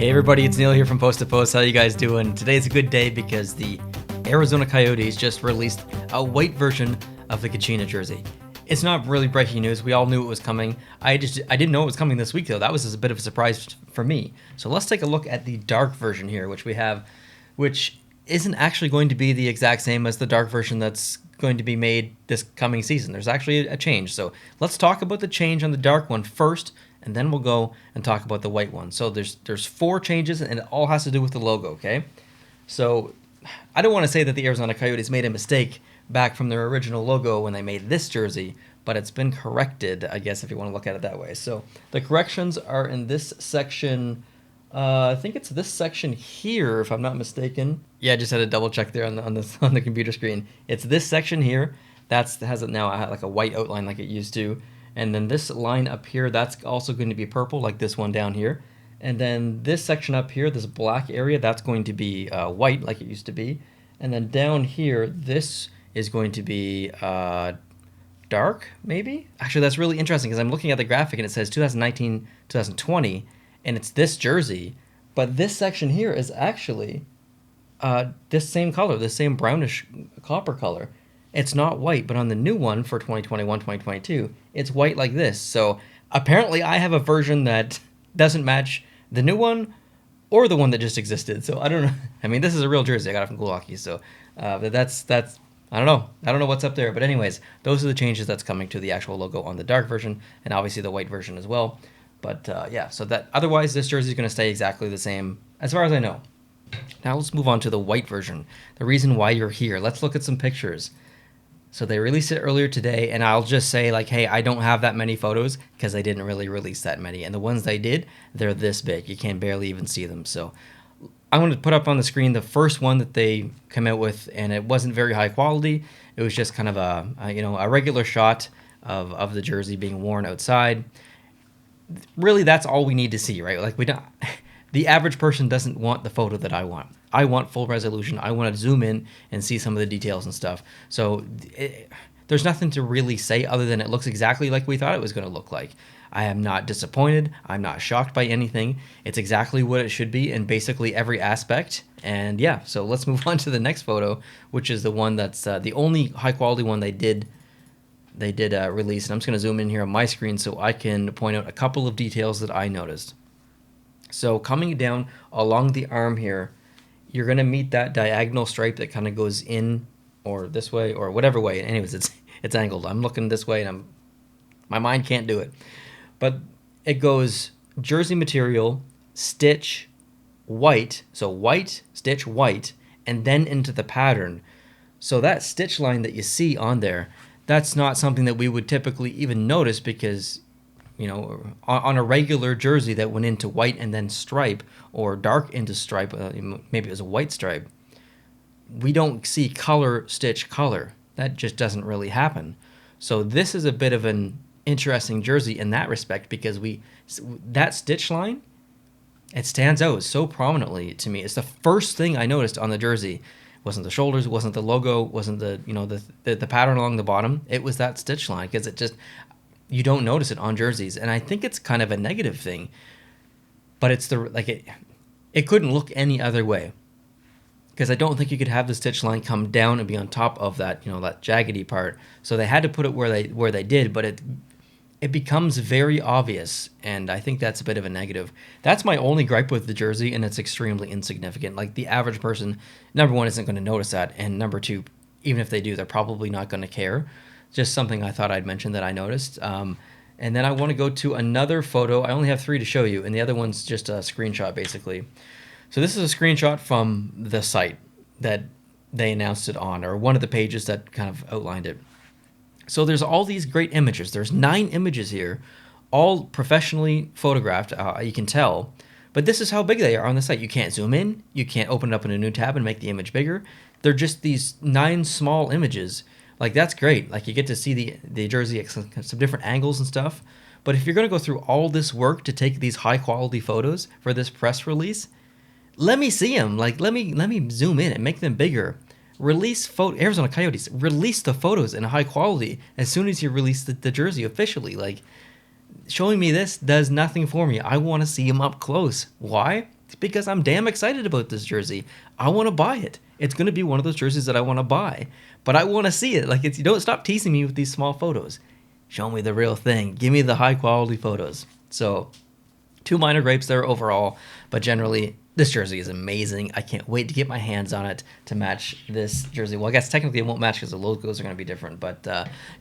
Hey everybody, it's Neil here from Post to Post. How you guys doing? Today's a good day because the Arizona Coyotes just released a white version of the Kachina jersey. It's not really breaking news. We all knew it was coming. I didn't know it was coming this week though. That was just a bit of a surprise for me. So let's take a look at the dark version here, which we have, which isn't actually going to be the exact same as the dark version that's going to be made this coming season. There's actually a change. So let's talk about the change on the dark one first, and then we'll go and talk about the white one. So there's 4 changes, and it all has to do with the logo, okay? So I don't want to say that the Arizona Coyotes made a mistake back from their original logo when they made this jersey, but it's been corrected, I guess, if you want to look at it that way. So the corrections are in this section. I think it's this section here, if I'm not mistaken. Yeah, I just had to double check there on the computer screen. It's this section here. Has it now like a white outline like it used to. And then this line up here, that's also going to be purple, like this one down here. And then this section up here, this black area, that's going to be white, like it used to be. And then down here, this is going to be dark, maybe? Actually, that's really interesting because I'm looking at the graphic and it says 2019, 2020, and it's this jersey. But this section here is actually this same color, this same brownish copper color. It's not white, but on the new one for 2021, 2022, it's white like this. So apparently I have a version that doesn't match the new one or the one that just existed. So I don't know. I mean, this is a real jersey. I got it from Cool Hockey. So but that's I don't know. I don't know what's up there. But anyways, those are the changes that's coming to the actual logo on the dark version and obviously the white version as well. But yeah, so that otherwise this jersey is going to stay exactly the same as far as I know. Now let's move on to the white version. The reason why you're here. Let's look at some pictures. So they released it earlier today, and I'll just say, like, hey, I don't have that many photos because they didn't really release that many. And the ones they did, they're this big. You can barely even see them. So I'm going to put up on the screen the first one that they come out with, and it wasn't very high quality. It was just kind of a regular shot of the jersey being worn outside. Really, that's all we need to see, right? Like, we don't. The average person doesn't want the photo that I want. I want full resolution. I want to zoom in and see some of the details and stuff. So there's nothing to really say other than it looks exactly like we thought it was going to look like. I am not disappointed. I'm not shocked by anything. It's exactly what it should be in basically every aspect. And yeah, so let's move on to the next photo, which is the one that's the only high quality one they did release. And I'm just going to zoom in here on my screen so I can point out a couple of details that I noticed. So coming down along the arm here, you're going to meet that diagonal stripe that kind of goes in or this way or whatever way. Anyways, it's angled. I'm looking this way and my mind can't do it. But it goes jersey material, stitch, white. So white, stitch, white, and then into the pattern. So that stitch line that you see on there, that's not something that we would typically even notice because on a regular jersey that went into white and then stripe or dark into stripe, maybe it was a white stripe, we don't see color stitch color. That just doesn't really happen. So this is a bit of an interesting jersey in that respect because that stitch line, it stands out so prominently to me. It's the first thing I noticed on the jersey. It wasn't the shoulders, it wasn't the logo, it wasn't the pattern along the bottom. It was that stitch line because you don't notice it on jerseys, and I think it's kind of a negative thing. But it's it couldn't look any other way, because I don't think you could have the stitch line come down and be on top of that that jaggedy part. So they had to put it where they did, but it becomes very obvious, and I think that's a bit of a negative. That's my only gripe with the jersey, and it's extremely insignificant. Like the average person, number one, isn't going to notice that, and number two, even if they do, they're probably not going to care. Just something I thought I'd mention that I noticed. And then I want to go to another photo. I only have 3 to show you, and the other one's just a screenshot, basically. So this is a screenshot from the site that they announced it on, or one of the pages that kind of outlined it. So there's all these great images. There's 9 images here, all professionally photographed, you can tell. But this is how big they are on the site. You can't zoom in. You can't open it up in a new tab and make the image bigger. They're just these 9 small images. Like, that's great. Like, you get to see the jersey at some different angles and stuff. But if you're going to go through all this work to take these high-quality photos for this press release, let me see them. Like, let me zoom in and make them bigger. Arizona Coyotes, release the photos in high quality as soon as you release the jersey officially. Like, showing me this does nothing for me. I want to see them up close. Why? It's because I'm damn excited about this jersey. I want to buy it. It's going to be one of those jerseys that I want to buy, but I want to see it. Like, you don't stop teasing me with these small photos. Show me the real thing. Give me the high quality photos. So 2 minor gripes there overall, but generally this jersey is amazing. I can't wait to get my hands on it to match this jersey. Well, I guess technically it won't match because the logos are going to be different, but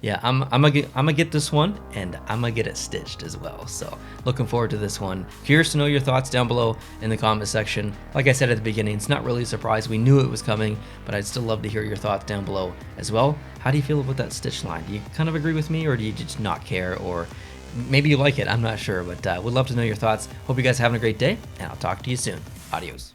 yeah, I'm gonna get this one, and I'm gonna get it stitched as well. So looking forward to this one. Curious to know your thoughts down below in the comment section. Like I said at the beginning, it's not really a surprise. We knew it was coming, but I'd still love to hear your thoughts down below as well. How do you feel about that stitch line? Do you kind of agree with me, or do you just not care, or maybe you like it? I'm not sure, but would love to know your thoughts. Hope you guys are having a great day, and I'll talk to you soon. Adios.